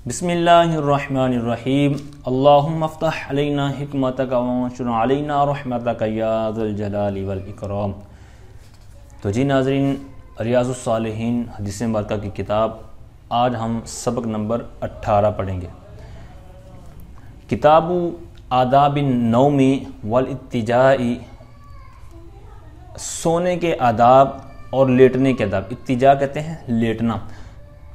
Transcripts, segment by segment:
بسم اللہ الرحمن الرحیم اللہم افتح علینا حکمتک وانشر علینا رحمتک یا ذا الجلال والاکرام۔ تو جی ناظرین، ریاض الصالحین حدیث مبارکہ کی کتاب آج ہم سبق نمبر 18 پڑھیں گے۔ کتاب آداب النوم والاضطجاع، سونے کے آداب اور لیٹنے کے آداب۔ اضطجاع کہتے ہیں لیٹنا،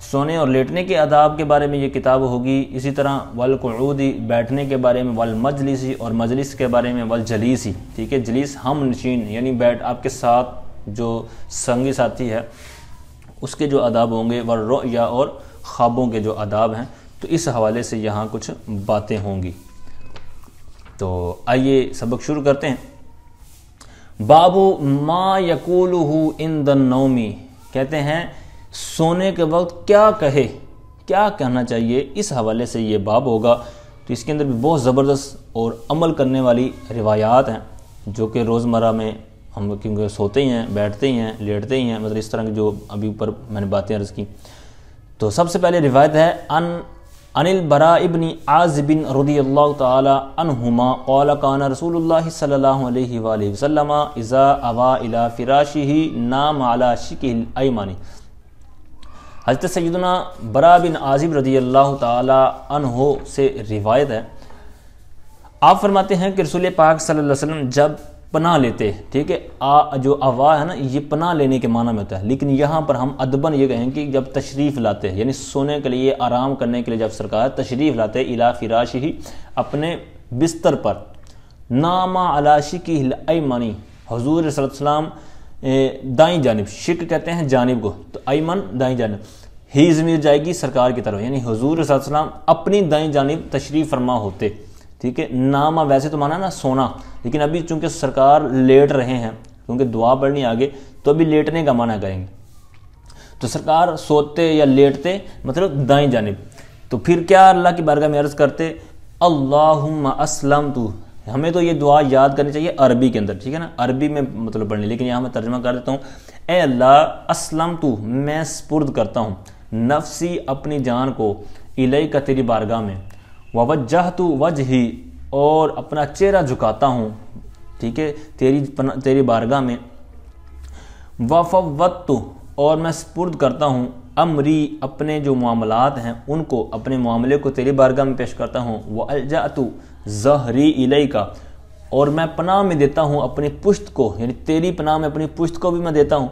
سونے اور لیٹنے کے آداب کے بارے میں یہ کتاب ہوگی۔ اسی طرح والقعود، بیٹھنے کے بارے میں، والمجلسی، اور مجلس کے بارے میں، والجلیسی، ٹھیک ہے، جلیس ہم نشین یعنی بیٹھ آپ کے ساتھ جو سنگی ساتھی ہے اس کے جو آداب ہوں گے، والرؤیا، اور خوابوں کے جو آداب ہیں، تو اس حوالے سے یہاں کچھ باتیں ہوں گی۔ تو آئیے سبق شروع کرتے ہیں۔ باب ما یقولہ عند النوم، کہتے ہیں سونے کے وقت کیا کہے، کیا کہنا چاہیے، اس حوالے سے یہ باب ہوگا۔ تو اس کے اندر بھی بہت زبردست اور عمل کرنے والی روایات ہیں جو کہ روزمرہ میں ہم کیونکہ سوتے ہی ہیں، بیٹھتے ہی ہیں، لیٹتے ہی ہیں، مطلب اس طرح کی جو ابھی اوپر میں نے باتیں عرض کی۔ تو سب سے پہلے روایت ہے عن البراء بن عازب رضی اللہ تعالی عنہما قال کان رسول اللہ صلی اللہ علیہ وآلہ وسلم اذا اوى الى فراشہ نام علی شقہ الایمن۔ حضرت سیدنا براء بن عازب رضی اللہ تعالی عنہ سے روایت ہے، آپ فرماتے ہیں کہ رسول پاک صلی اللہ علیہ وسلم جب پناہ لیتے، ٹھیک ہے، جو اوا ہے نا یہ پناہ لینے کے معنی میں ہوتا ہے، لیکن یہاں پر ہم ادباً یہ کہیں کہ جب تشریف لاتے ہیں، یعنی سونے کے لیے، آرام کرنے کے لیے جب سرکار تشریف لاتے الی فراشہ، اپنے بستر پر، نام علی شقہ الایمن، حضور صلی اللہ علیہ وسلم دائیں جانب، شق کہتے ہیں جانب کو، تو ایمن دائیں جانب، ہی ضمیر جائے گی سرکار کی طرف، یعنی حضور صلی اللہ علیہ وسلم اپنی دائیں جانب تشریف فرما ہوتے، ٹھیک ہے۔ نامہ ویسے تو مانا نا سونا، لیکن ابھی چونکہ سرکار لیٹ رہے ہیں کیونکہ دعا پڑھنی آگے، تو ابھی لیٹنے کا معنی کریں گے، تو سرکار سوتے یا لیٹتے مطلب دائیں جانب، تو پھر کیا اللہ کی بارگاہ میں عرض کرتے اللہم اسلمت۔ ہمیں تو یہ دعا یاد کرنی چاہیے عربی کے اندر، ٹھیک ہے نا، عربی میں مطلب پڑھنی، لیکن یہاں میں ترجمہ کر دیتا ہوں، اے اللہ اسلمت، میں سپرد کرتا ہوں نفسی، اپنی جان کو، الیک، تیری بارگاہ میں، ووجہت وجہی، اور اپنا چہرہ جھکاتا ہوں، ٹھیک ہے، تیری بارگاہ میں، وفوضت، اور میں سپرد کرتا ہوں امری، اپنے جو معاملات ہیں ان کو، اپنے معاملے کو تیری بارگاہ میں پیش کرتا ہوں، والجأت ظہری الیک، اور میں پناہ میں دیتا ہوں اپنی پشت کو، یعنی تیری پناہ میں اپنی پشت کو بھی میں دیتا ہوں،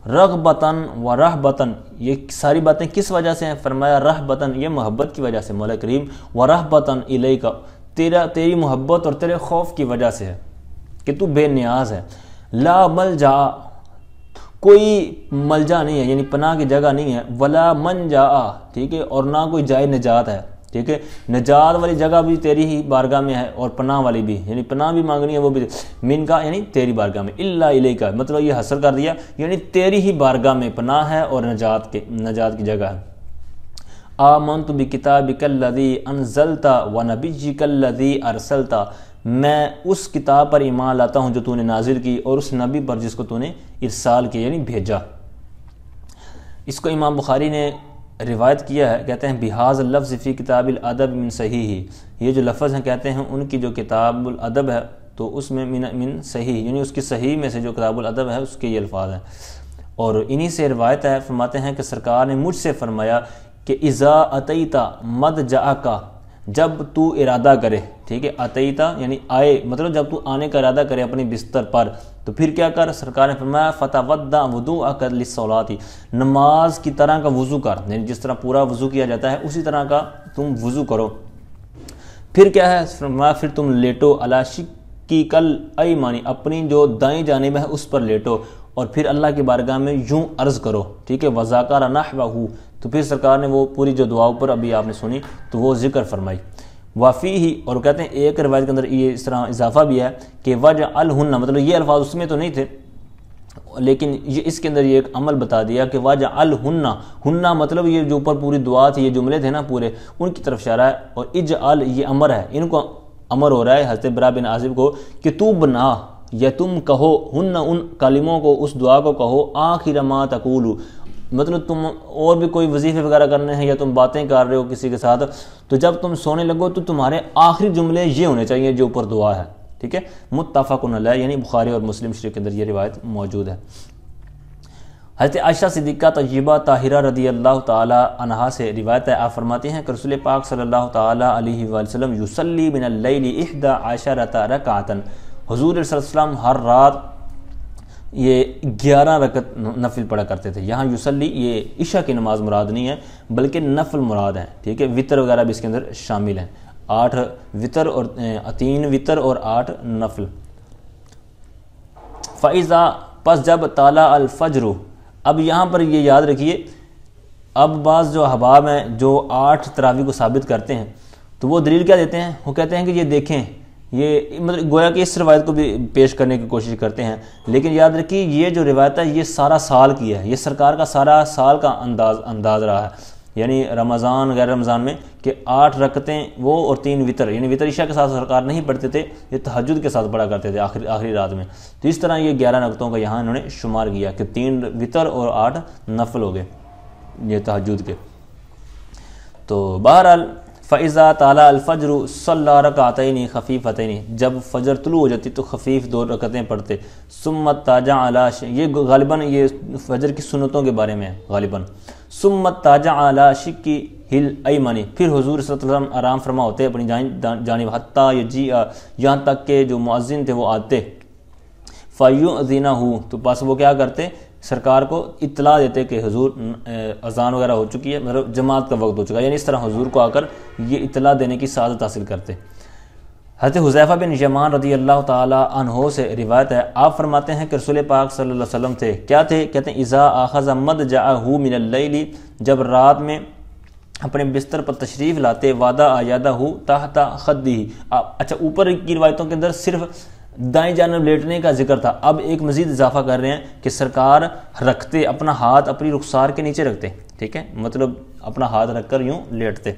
رغبتاً و رہبتاً، یہ ساری باتیں کس وجہ سے ہیں؟ فرمایا رہبتاً، یہ محبت کی وجہ سے مولا کریم، و رہبتاً الیک، تیری محبت اور تیرے خوف کی وجہ سے ہے کہ تو بے نیاز ہے، لا ملجا، کوئی ملجا نہیں ہے، یعنی پناہ کی جگہ نہیں ہے، ولا منجا، ٹھیک ہے، اور نہ کوئی جائے نجات ہے، ٹھیک ہے، نجات والی جگہ بھی تیری ہی بارگاہ میں ہے، اور پناہ والی بھی، یعنی پناہ بھی مانگنی ہے وہ بھی من کا، یعنی تیری بارگاہ میں، الا الیک، مطلب یہ حصر کر دیا، یعنی تیری ہی بارگاہ میں پناہ ہے اور نجات کی جگہ ہے۔ آمنت بکتابک الذی انزلت ونبیک الذی ارسلت، میں اس کتاب پر ایمان لاتا ہوں جو تو نے نازل کی، اور اس نبی پر جس کو تو نے ارسال کیا، یعنی بھیجا۔ اس کو امام بخاری نے روایت کیا ہے، کہتے ہیں بہذا اللفظ فی کتاب الادب من صحیح، یہ جو لفظ ہیں کہتے ہیں ان کی جو کتاب الادب ہے تو اس میں من صحیح، یعنی اس کی صحیح میں سے جو کتاب الادب ہے اس کے یہ الفاظ ہیں، اور انہی سے روایت ہے، فرماتے ہیں کہ سرکار نے مجھ سے فرمایا کہ اذا اتیتا مضجعک، جب تو ارادہ کرے، ٹھیک ہے، اتیتا یعنی آئے، مطلب جب تو آنے کا ارادہ کرے اپنی بستر پر، تو پھر کیا کر؟ سرکار نے فرمایا فتودع وضوءک للصلاۃ، نماز کی طرح کا وضو کر، یعنی جس طرح پورا وضو کیا جاتا ہے اسی طرح کا تم وضو کرو۔ پھر کیا ہے؟ فرمایا پھر تم لیٹو علی شقیک الایمن، اپنی جو دائیں جانب ہے اس پر لیٹو، اور پھر اللہ کی بارگاہ میں یوں عرض کرو، ٹھیک ہے، وذاکر نحوہ، تو پھر سرکار نے وہ پوری جو دعا اوپر ابھی آپ نے سنی تو وہ ذکر فرمائی۔ وفیہ، اور کہتے ہیں ایک روایت کے اندر یہ اس طرح اضافہ بھی ہے کہ وجعلہن، مطلب یہ الفاظ اس میں تو نہیں تھے لیکن یہ اس کے اندر یہ ایک عمل بتا دیا کہ وجعلہن، ہن مطلب یہ جو اوپر پوری دعا تھی، یہ جملے تھے نا پورے، ان کی طرف اشارہ ہے، اور اجعل یہ امر ہے، ان کو امر ہو رہا ہے حضرت براء بن عازب کو کہ تو بنا یا تم کہو، ہن ان کلموں کو، اس دعا کو کہو، آخر ما تقول، مطلب تم اور بھی کوئی وظیفے وغیرہ کرنے ہیں یا تم باتیں کر رہے ہو کسی کے ساتھ، تو جب تم سونے لگو تو تمہارے آخری جملے یہ ہونے چاہیے جو اوپر دعا ہے، ٹھیک ہے، متفق علیہ، یعنی بخاری اور مسلم شریف کے اندر یہ روایت موجود ہے۔ حضرت عائشہ صدیقہ طیبہ طاہرہ رضی اللہ تعالی عنہا سے روایت ہے، آپ فرماتی ہیں کہ رسول پاک صلی اللہ تعالی علیہ وآلہ وسلم یصلی من اللیل 11 رکعۃ، حضور صلی اللہ علیہ وسلم ہر رات یہ 11 رکعت نفل پڑھا کرتے تھے۔ یہاں یصلی یہ عشاء کی نماز مراد نہیں ہے بلکہ نفل مراد ہے، ٹھیک ہے، وطر وغیرہ بھی اس کے اندر شامل ہیں، 8 وطر اور 3 وطر اور 8 نفل۔ فَإِذَا، پس جب طالع الفجر، اب یہاں پر یہ یاد رکھیے، اب بعض جو احباب ہیں جو 8 تراویح کو ثابت کرتے ہیں تو وہ دلیل کیا دیتے ہیں، وہ کہتے ہیں کہ یہ دیکھیں، یہ مطلب گویا کہ اس روایت کو بھی پیش کرنے کی کوشش کرتے ہیں، لیکن یاد رکھیے یہ جو روایت ہے یہ سارا سال کی ہے، یہ سرکار کا سارا سال کا انداز رہا ہے، یعنی رمضان غیر رمضان میں کہ 8 رکعتیں وہ اور 3 وطر، یعنی وطر عشاء کے ساتھ سرکار نہیں پڑھتے تھے، یہ تہجد کے ساتھ پڑھا کرتے تھے آخری رات میں، تو اس طرح یہ 11 رکعتوں کا یہاں انہوں نے شمار کیا کہ 3 وطر اور 8 نفل ہو گئے یہ تہجد کے۔ تو بہرحال فَإِذَا طَالَعَ الْفَجْرُ صَلَّى رَكَعَتَيْنِ خَفِيفَتَيْنِ، جب فجر طلوع ہو جاتی تو خفیف 2 رکعتیں پڑھتے۔ ثُمَّ اضْطَجَعَ عَلَىٰ، یہ غالباً یہ فجر کی سنتوں کے بارے میں ہے غالباً۔ ثُمَّ اضْطَجَعَ عَلَىٰ شِقِّهِ الْأَيْمَنِ، پھر حضور صلی اللہ علیہ وسلم آرام فرما ہوتے اپنی جانب، حتیٰ یجیء، یہاں تک کہ جو مؤذن تھے وہ آتے، فَيُؤْذِنَهُ، تو بس وہ کیا کرتے، سرکار کو اطلاع دیتے کہ حضور اذان وغیرہ ہو چکی ہے، مطلب جماعت کا وقت ہو چکا ہے، یعنی اس طرح حضور کو آ کر یہ اطلاع دینے کی سعادت حاصل کرتے۔ حضرت حذیفہ بن یمان رضی اللہ تعالی عنہ سے روایت ہے، آپ فرماتے ہیں کہ رسول پاک صلی اللہ علیہ وسلم تھے، کیا تھے، کہتے ہیں اذا اخذ مضجعه من اللیل، جب رات میں اپنے بستر پر تشریف لاتے، وضع یدہ تحت خدہ، اچھا اوپر کی روایتوں کے اندر صرف دائیں جانب لیٹنے کا ذکر تھا، اب ایک مزید اضافہ کر رہے ہیں کہ سرکار رکھتے اپنا ہاتھ اپنی رخسار کے نیچے رکھتے، ٹھیک ہے، مطلب اپنا ہاتھ رکھ کر یوں لیٹتے،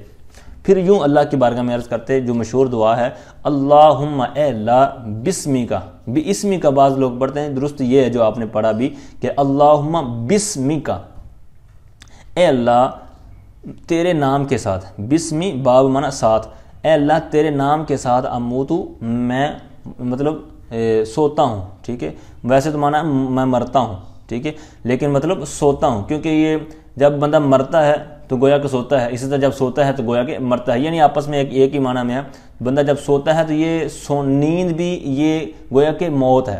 پھر یوں اللہ کی بارگاہ میں عرض کرتے، جو مشہور دعا ہے، اللہم، اے اللہ، بسمی کا، بسمی کا بعض لوگ پڑھتے ہیں، درست یہ ہے جو آپ نے پڑھا بھی کہ اللہم بسمی کا، اے اللہ تیرے نام کے ساتھ، بسمی باب معنی ساتھ، اے اللہ تیرے نام کے ساتھ، اموتو، میں مطلب سوتا ہوں، ٹھیک ہے، ویسے تو معنی میں مرتا ہوں، ٹھیک ہے، لیکن مطلب سوتا ہوں، کیونکہ یہ جب بندہ مرتا ہے تو گویا کہ سوتا ہے، اسی طرح جب سوتا ہے تو گویا کہ مرتا ہے، یعنی آپس میں ایک ہی معنی میں ہے، بندہ جب سوتا ہے تو یہ نیند بھی یہ گویا کہ موت ہے،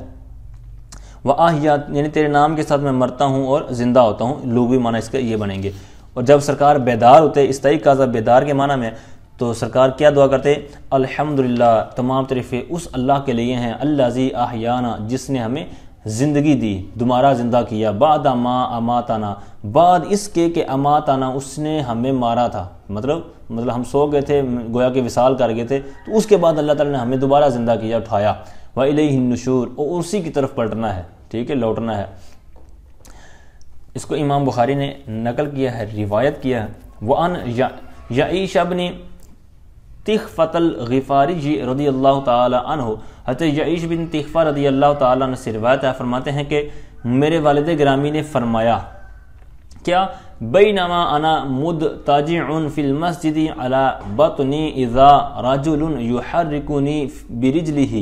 وَآحْیَا، یعنی تیرے نام کے ساتھ میں مرتا ہوں اور زندہ ہوتا ہوں، لغوی معنی اس کے یہ بنیں گے، اور جب سرکار بیدار ہوتے، استیقظ بیدار کے معنی میں، تو سرکار کیا دعا کرتے، الحمدللہ، تمام تعریفیں اس اللہ کے لیے ہیں، الذی احیانا، جس نے ہمیں زندگی دی، دوبارہ زندہ کیا، بعد ما اماتنا، بعد اس کے کہ اماتنا، اس نے ہمیں مارا تھا، مطلب ہم سو گئے تھے، گویا کہ وصال کر گئے تھے، تو اس کے بعد اللہ تعالیٰ نے ہمیں دوبارہ زندہ کیا، اٹھایا، وَإِلَيْهِ النُّشُورُ، اور اسی کی طرف پلٹنا ہے، ٹھیک ہے، لوٹنا ہے۔ اس کو امام بخاری نے نقل کیا ہے، روایت کیا ہے، وَأَنْ يَعِيشَ بْنِ تخفۃ الغفاری رضی اللہ تعالی عنہ، حضرت یعیش بن تخفہ رضی اللہ تعالی عنہ سے روایت ہے، فرماتے ہیں کہ میرے والد گرامی نے فرمایا، کیا، بینما انا مضطجع فی المسجد علی بطنی اذا رجل یحرکنی برجلہ،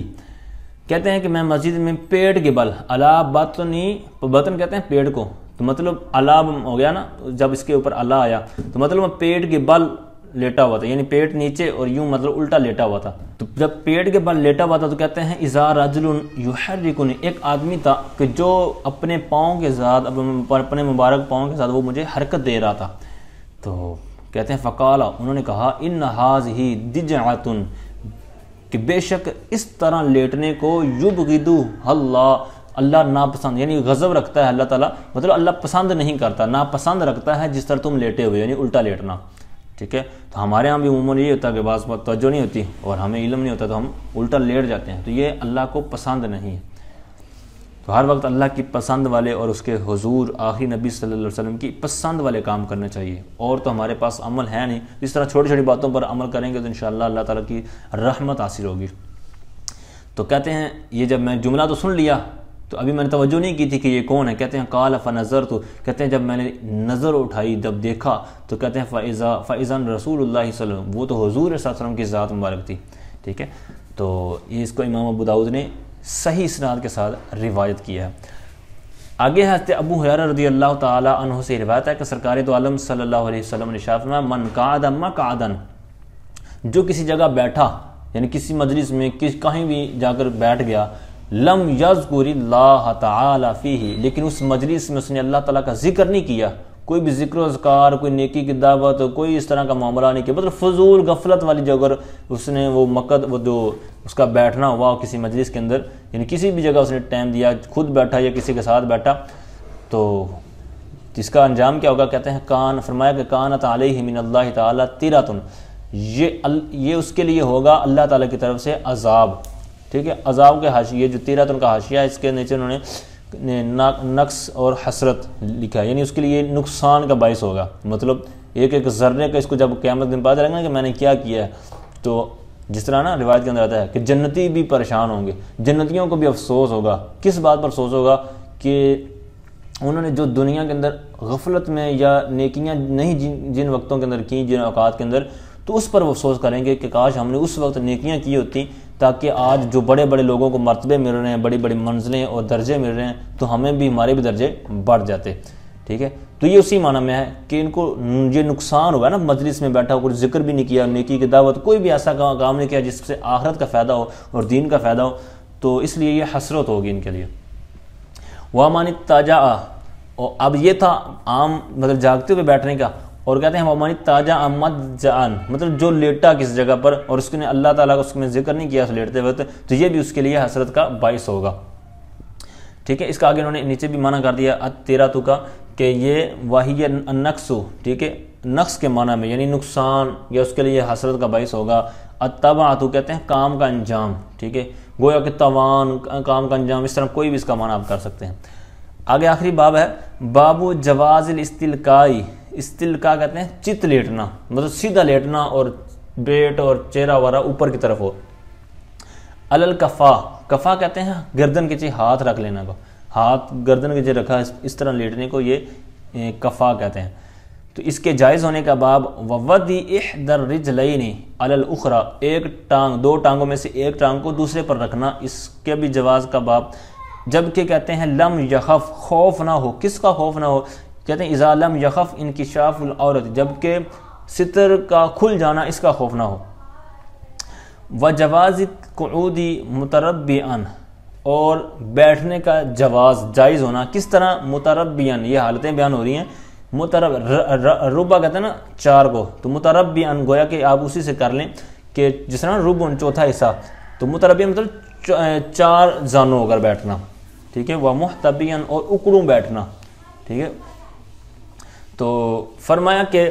کہتے ہیں کہ میں مسجد میں پیٹ کے بل، علی بطنی، بطن کہتے ہیں پیٹ کو، تو مطلب علا ہو گیا نا، جب اس کے اوپر علا آیا تو مطلب میں پیٹ کے بل لیٹا ہوا تھا، یعنی پیٹ نیچے اور یوں مطلب الٹا لیٹا ہوا تھا، تو جب پیٹ کے بل لیٹا ہوا تھا تو کہتے ہیں اذا رجل یحرکنی، ایک آدمی تھا کہ جو اپنے پاؤں کے ساتھ، اپنے مبارک پاؤں کے ساتھ وہ مجھے حرکت دے رہا تھا، تو کہتے ہیں فقال، انہوں نے کہا، ان ھذہ دجعۃ، کہ بے شک اس طرح لیٹنے کو یبغضہ اللہ ناپسند، یعنی غضب رکھتا ہے اللہ تعالیٰ، مطلب اللہ پسند نہیں کرتا، ناپسند رکھتا ہے جس طرح تم لیٹے ہوئے، یعنی الٹا لیٹنا، ٹھیک ہے، تو ہمارے ہاں بھی عموماً یہ ہوتا ہے کہ بعض توجہ نہیں ہوتی اور ہمیں علم نہیں ہوتا تو ہم الٹا لیٹ جاتے ہیں، تو یہ اللہ کو پسند نہیں ہے، تو ہر وقت اللہ کی پسند والے اور اس کے حضور آخری نبی صلی اللہ علیہ وسلم کی پسند والے کام کرنے چاہیے، اور تو ہمارے پاس عمل ہے نہیں، اس طرح چھوٹی چھوٹی باتوں پر عمل کریں گے تو انشاءاللہ اللہ تعالیٰ کی رحمت حاصل ہوگی۔ تو کہتے ہیں یہ جب میں جملہ تو سن لیا تو ابھی میں نے توجہ نہیں کی تھی کہ یہ کون ہے. کہتے ہیں قال فنظرت، کہتے ہیں جب میں نے نظر اٹھائی، جب دیکھا تو کہتے ہیں فاذا رسول اللہ صلی اللہ علیہ وسلم، وہ تو حضور صلی اللہ علیہ وسلم کی ذات مبارک تھی. ٹھیک ہے، تو یہ اس کو امام ابو داؤد نے صحیح اسناد کے ساتھ روایت کیا ہے. آگے حضرت ابو ہریرہ رضی اللہ تعالی عنہ سے روایت ہے کہ سرکار دو عالم صلی اللہ علیہ وسلم نے ارشاد فرمایا من قعد مقعدا، جو کسی جگہ بیٹھا، یعنی کسی مجلس میں کہیں بھی جا کر بیٹھ گیا، لم یذکر اللہ تعالی فیہ، لیکن اس مجلس میں اس نے اللہ تعالیٰ کا ذکر نہیں کیا، کوئی بھی ذکر و اذکار، کوئی نیکی کی دعوت، کوئی اس طرح کا معاملہ نہیں کیا، مطلب فضول غفلت والی جگہ اس نے وہ جو اس کا بیٹھنا ہوا کسی مجلس کے اندر، یعنی کسی بھی جگہ اس نے ٹائم دیا، خود بیٹھا یا کسی کے ساتھ بیٹھا، تو جس کا انجام کیا ہوگا؟ کہتے ہیں فرمایا کہ کانت علیہ من اللہ تعالی تیراتن، یہ اس کے لیے ہوگا اللہ تعالیٰ کی طرف سے عذاب. ٹھیک ہے، عذاب کے حاشیے جو تیراتن کا حاشیہ ہے، اس کے نیچے انہوں نے نقص اور حسرت لکھا ہے، یعنی اس کے لیے نقصان کا باعث ہوگا. مطلب ایک ذرے کا اس کو جب قیامت دن پتہ چلے گا کہ میں نے کیا کیا ہے، تو جس طرح نا روایت کے اندر آتا ہے کہ جنتی بھی پریشان ہوں گے، جنتیوں کو بھی افسوس ہوگا. کس بات پر افسوس ہوگا؟ کہ انہوں نے جو دنیا کے اندر غفلت میں یا نیکیاں نہیں جن وقتوں کے اندر کی، جن اوقات کے اندر، تو اس پر وہ افسوس کریں گے کہ کاش ہم نے اس وقت نیکیاں کی ہوتی، تاکہ آج جو بڑے بڑے لوگوں کو مرتبے مل رہے ہیں، بڑی بڑی منزلیں اور درجے مل رہے ہیں، تو ہمیں بھی ہمارے بھی درجے بڑھ جاتے. ٹھیک ہے، تو یہ اسی معنی میں ہے کہ ان کو یہ نقصان ہوا نا، مجلس میں بیٹھا کوئی ذکر بھی نہیں کیا، نیکی کی دعوت کوئی بھی ایسا کام نہیں کیا جس سے آخرت کا فائدہ ہو اور دین کا فائدہ ہو، تو اس لیے یہ حسرت ہوگی ان کے لیے. وَمَنِ اتَّجَعَ، اور اب یہ تھا عام مطلب جاگتے ہوئے بیٹھنے کا، اور کہتے ہیں وَمَنِ اتَّجَعَ مَضْجَعًا، مطلب جو لیٹا کس جگہ پر اور اس نے اللہ تعالیٰ کا اس میں ذکر نہیں کیا اس لیٹتے وقت، تو یہ بھی اس کے لیے حسرت کا باعث ہوگا. ٹھیک ہے، اس کا آگے انہوں نے نیچے بھی منع کر دیا اتیراتو کا، کہ یہ وحی النقص، ٹھیک ہے، نقص کے معنی میں یعنی نقصان، یا اس کے لیے حسرت کا باعث ہوگا. التبعۃ کہتے ہیں کام کا انجام. ٹھیک ہے، گویا کہ توان، کام کا انجام، اس طرح کوئی بھی اس کا معنی آپ کر سکتے ہیں. آگے آخری باب ہے باب جواز الاستلقاء. استلقاء کہتے ہیں چت لیٹنا، مطلب سیدھا لیٹنا اور پیٹ اور چہرہ وغیرہ اوپر کی طرف ہو. الکفا، کفا کہتے ہیں گردن کے نیچے ہاتھ رکھ لینا کو، ہاتھ گردن کے نیچے رکھا اس طرح لیٹنے کو یہ کفا کہتے ہیں. تو اس کے جائز ہونے کا باب ووضع احدى الرجلین علی الاخرى، ایک ٹانگ، دو ٹانگوں میں سے ایک ٹانگ کو دوسرے پر رکھنا، اس کے بھی جواز کا باب. جبکہ کہتے ہیں لم یخف، خوف نہ ہو. کس کا خوف نہ ہو؟ کہتے ہیں اذا لم یخف انکشاف العورت، جبکہ ستر کا کھل جانا اس کا خوف نہ ہو. وجواز القعود متربعا، اور بیٹھنے کا جواز، جائز ہونا. کس طرح؟ متربعا، یہ حالتیں بیان ہو رہی ہیں. ربع کہتے ہیں نا چار کو، تو متربعا گویا کہ آپ اسی سے کر لیں کہ جس طرح ربع چوتھا حصہ، تو متربعا مطلب چار زانوں ہو کر بیٹھنا. ٹھیک ہے، ومحتبعا، اور اکڑوں بیٹھنا. ٹھیک ہے، تو فرمایا کہ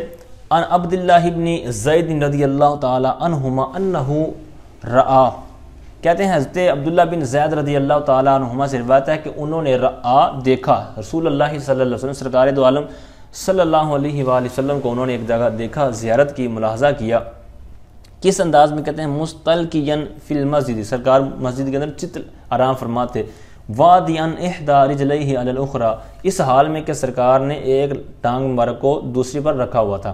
ان عبداللہ ابن زید رضی اللہ تعالی عنہما انہ رآ، کہتے ہیں حضرت عبداللہ بن زید رضی اللہ تعالی عنہما سے روایت ہے کہ انہوں نے رآ دیکھا، رسول اللہ صلی اللہ علیہ وسلم، سرکار دو عالم صلی اللہ علیہ وآلہ وسلم کو انہوں نے ایک جگہ دیکھا، زیارت کی، ملاحظہ کیا. کس انداز میں؟ کہتے ہیں مستلقیاً فی المسجد، سرکار مسجد کے اندر چت آرام فرماتے. وادیاً احدى رجلیہ علی الاخری، اس حال میں کہ سرکار نے ایک ٹانگ مبارک کو دوسری پر رکھا ہوا تھا.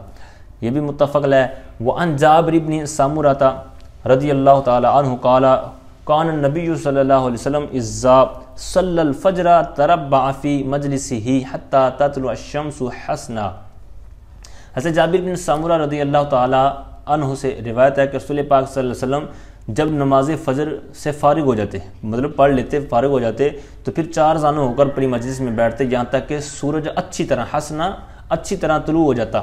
یہ بھی متفق ہے. وعن جابر بن سمرۃ رضی اللہ تعالی عنہ قال کان النبی صلی اللہ علیہ وسلم اذا صلی الفجر تربع فی مجلسہ حتی تطلع الشمس حسنا. حضرت جابر بن سمرہ رضی اللہ تعالی عنہ سے روایت ہے کہ رسول پاک صلی اللہ علیہ وسلم جب نماز فجر سے فارغ ہو جاتے، مطلب پڑھ لیتے، فارغ ہو جاتے، تو پھر چار زانوں ہو کر اپنی مجلس میں بیٹھتے یہاں تک کہ سورج اچھی طرح حسنا، اچھی طرح طلوع ہو جاتا.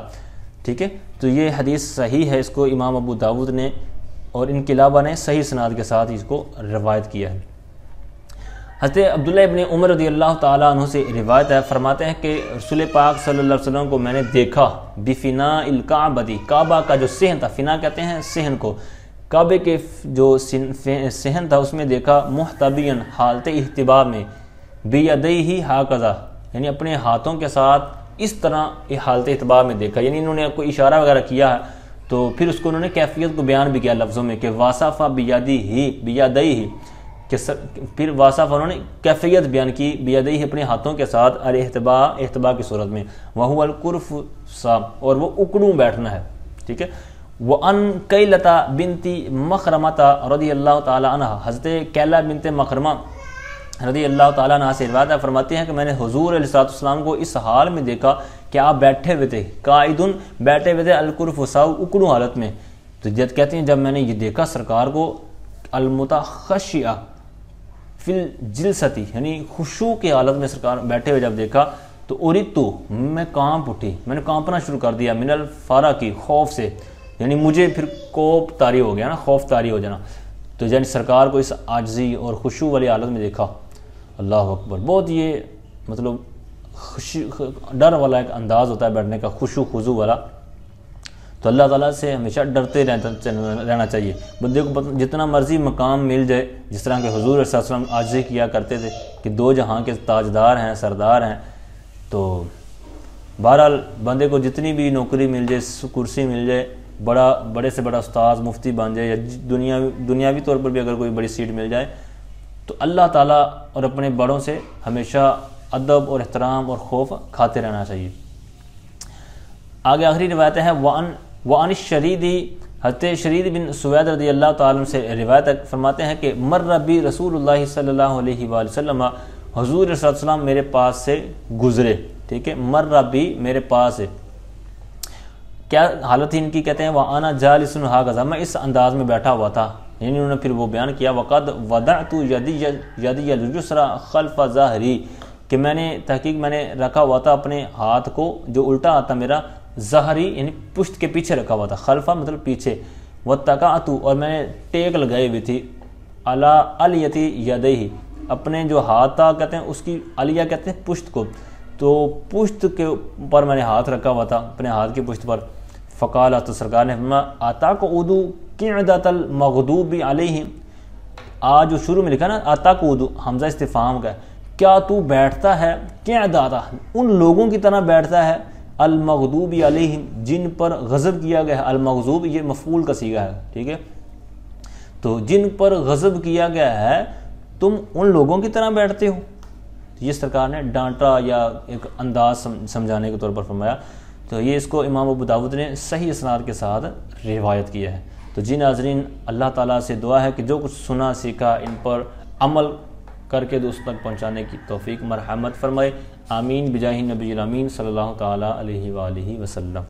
ٹھیک ہے، تو یہ حدیث صحیح ہے، اس کو امام ابو داود نے اور ان کے علاوہ نے صحیح سند کے ساتھ اس کو روایت کیا ہے. حضرت عبداللہ ابن عمر رضی اللہ تعالیٰ عنہ سے روایت ہے، فرماتے ہیں کہ رسول پاک صلی اللہ علیہ وسلم کو میں نے دیکھا بفناء الکعبۃ، کعبہ کا جو صحن تھا، فنا کہتے ہیں صحن کو، کعبے کے جو صحن تھا اس میں دیکھا، محتبیاً حالت احتباب میں، بیدیہ ہاکذا، یعنی اپنے ہاتھوں کے ساتھ اس طرح حالت احتباب میں دیکھا، یعنی انہوں نے کوئی اشارہ وغیرہ کیا ہے، تو پھر اس کو انہوں نے کیفیت کو بیان بھی کیا لفظوں میں کہ واصفہ بیدیہ، کہ پھر واصف انہوں نے کیفیت بیان کی بیدئی اپنے ہاتھوں کے ساتھ الاحتباء کی صورت میں، وہو القرف سا، اور وہ اکڑوں بیٹھنا ہے، ٹھیک ہے۔ وَأَنْ قَيْلَةَ بِنْتِ مَخْرَمَةَ رضی اللہ تعالی عنہ، حضرت کیلہ بنت مخرمہ رضی اللہ تعالیٰ عنہ سے روایت ہے، فرماتی ہیں کہ میں نے حضور علیہ السلام کو اس حال میں دیکھا کہ آپ بیٹھے ہوئے تھے، قائدن بیٹھے ہوئے تھے، القرف ساؤ اکڑوں حالت میں۔ تو کہتے ہیں جب میں نے یہ دیکھا سرکار کو المتخشعہ فی الجلستی، یعنی خشوع کی حالت میں سرکار بیٹھے ہوئے جب دیکھا تو اریتو، میں کانپ اٹھی، میں نے کانپنا شروع کر دیا، من الفارا کی، خوف سے، یعنی مجھے پھر کوپ طاری ہو گیا نا، خوف طاری ہو جانا۔ تو یعنی سرکار کو اس عاجزی اور خشوع والی حالت میں دیکھا، اللہ اکبر، بہت یہ مطلب ڈر والا ایک انداز ہوتا ہے بیٹھنے کا، خشوع خضوع والا۔ تو اللہ تعالیٰ سے ہمیشہ ڈرتے رہنا چاہیے۔ بندے کو جتنا مرضی مقام مل جائے، جس طرح کہ حضور صلی اللہ علیہ وسلم عاجزی کیا کرتے تھے کہ دو جہاں کے تاجدار ہیں، سردار ہیں، تو بہرحال بندے کو جتنی بھی نوکری مل جائے، کرسی مل جائے، بڑے سے بڑا استاذ مفتی بن جائے، یا دنیاوی طور پر بھی اگر کوئی بڑی سیٹ مل جائے، تو اللہ تعالیٰ اور اپنے بڑوں سے ہمیشہ ادب اور احترام اور خوف کھاتے رہنا چاہیے۔ آگے آخری روایتیں ہیں، وعن الشرید، حضرت شرید بن سوید رضی اللہ تعالیٰ عنہ سے روایت فرماتے ہیں کہ مر بی رسول اللہ صلی اللہ علیہ وآلہ وسلم، حضور صلی اللہ علیہ وسلم میرے پاس سے گزرے، ٹھیک ہے، مر بی میرے پاس ہے، کیا حالت ہی ان کی، کہتے ہیں وَأَنَا جَالِسٌ هَكَذَا، میں اس انداز میں بیٹھا ہوا تھا، یعنی انہوں نے پھر وہ بیان کیا وَقَدْ وَضَعْتُ يَدِيَ الْيُسْرَى خَلْفَ ظَهْرِي، کہ میں نے رکھا ہوا تھا اپنے ہاتھ کو جو الٹا آتا میرا، ظہری یعنی پشت کے پیچھے رکھا ہوا تھا، خلفہ مطلب پیچھے، وَاتَّكَعْتُ، اور میں نے ٹیک لگائی ہوئی تھی، عَلَىٰ عَلْيَةِ يَدَيْهِ، اپنے جو ہاتھ تھا کہتے ہیں اس کی علیہ کہتے ہیں پشت کو، تو پشت کے اوپر میں نے ہاتھ رکھا ہوا تھا، اپنے ہاتھ کی پشت پر۔ فقال، تو سرکار نے فرمایا اَتَقْعُدُ قِعْدَةَ الْمَغْضُوبِ عَلَيْهِمْ، آج جو شروع میں لکھا نا اَتَقْعُدُ، حمزہ استفہام کا ہے، کیا تو بیٹھتا ہے، قِعْدَةَ ان لوگوں کی طرح بیٹھتا ہے، المغضوب علیہم جن پر غضب کیا گیا ہے، المغضوب یہ مفعول کا صیغہ ہے، ٹھیک ہے، تو جن پر غضب کیا گیا ہے تم ان لوگوں کی طرح بیٹھتے ہو، یہ سرکار نے ڈانٹا یا ایک انداز سمجھانے کے طور پر فرمایا۔ تو یہ اس کو امام ابو داؤد نے صحیح اسناد کے ساتھ روایت کیا ہے۔ تو جی ناظرین، اللہ تعالیٰ سے دعا ہے کہ جو کچھ سنا سیکھا ان پر عمل کر کے دوست تک پہنچانے کی توفیق مرحمت فرمائے، آمین بجاہ نبی الامین صلی اللہ تعالیٰ علیہ وآلہ وسلم۔